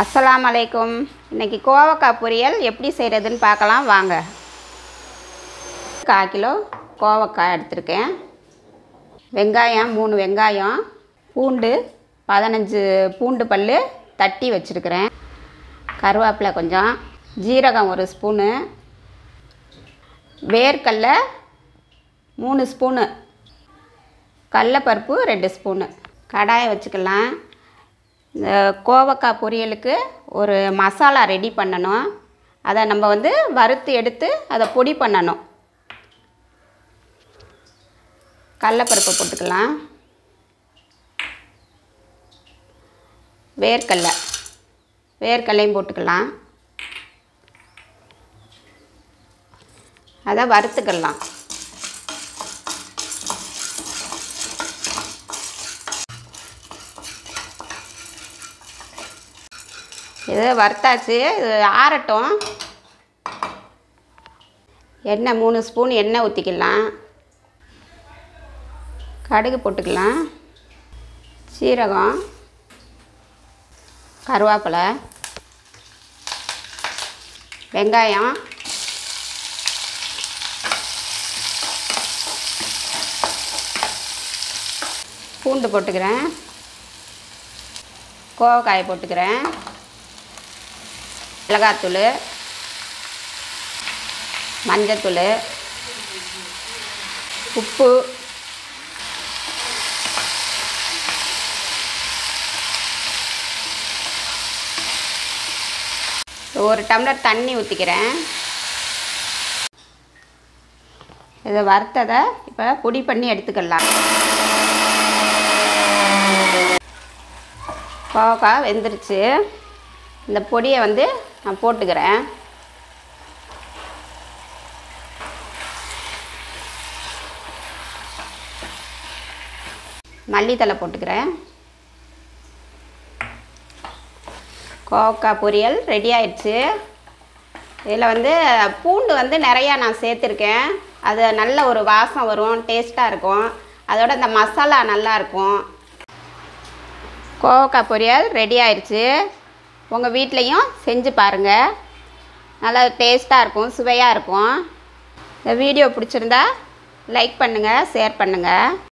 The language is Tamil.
அஸ்ஸலாமு அலைக்கும். இன்றைக்கி கோவக்காய் பொரியல் எப்படி செய்கிறதுன்னு பார்க்கலாம் வாங்க. 1/4 கிலோ கோவக்காய் எடுத்திருக்கேன். வெங்காயம் 3 வெங்காயம், பூண்டு 15 பூண்டு பல் தட்டி வச்சுருக்கிறேன். கருவேப்பிலை கொஞ்சம், ஜீரகம் 1 ஸ்பூனு, வேர்க்கடலை 3 ஸ்பூனு, கடலைப்பருப்பு 2 ஸ்பூனு. கடாயை வச்சுக்கலாம். இந்த கோவக்காய் பொரியலுக்கு ஒரு மசாலா ரெடி பண்ணணும். அதை நம்ம வறுத்து எடுத்து அதை பொடி பண்ணணும். கடலைப்பருப்பு போட்டுக்கலாம், வேர்க்கடலையும் போட்டுக்கலாம். அதை வறுத்துக்கலாம். இது வறுத்தாச்சு, இது ஆறட்டும். எண்ணெய் 3 ஸ்பூன் எண்ணெய் ஊற்றிக்கலாம். கடுகு போட்டுக்கலாம், சீரகம், கருவேப்பிலை, வெங்காயம், பூண்டு போட்டுக்கிறேன், கோவக்காயை போட்டுக்கிறேன், மிளகாத்தூள், மஞ்சத்தூள், உப்பு, ஒரு டம்ளர் தண்ணி ஊற்றிக்கிறேன். இதை வறுத்ததை இப்போ பொடி பண்ணி எடுத்துக்கலாம். கோவக்காய் வெந்துருச்சு. இந்த பொடியை நான் போட்டுக்கிறேன். மல்லித்தழை போட்டுக்கிறேன். கோவக்காய் பொரியல் ரெடி ஆயிடுச்சு. இதில் பூண்டு நிறையா நான் சேர்த்துருக்கேன். அது நல்ல ஒரு வாசம் வரும், டேஸ்ட்டாக இருக்கும். அதோட இந்த மசாலா நல்லாயிருக்கும். கோவக்காய் பொரியல் ரெடி ஆயிடுச்சு. உங்கள் வீட்லேயும் செஞ்சு பாருங்கள். நல்லா டேஸ்ட்டாக இருக்கும், சுவையாக இருக்கும். இந்த வீடியோ பிடிச்சிருந்தா லைக் பண்ணுங்கள், ஷேர் பண்ணுங்கள்.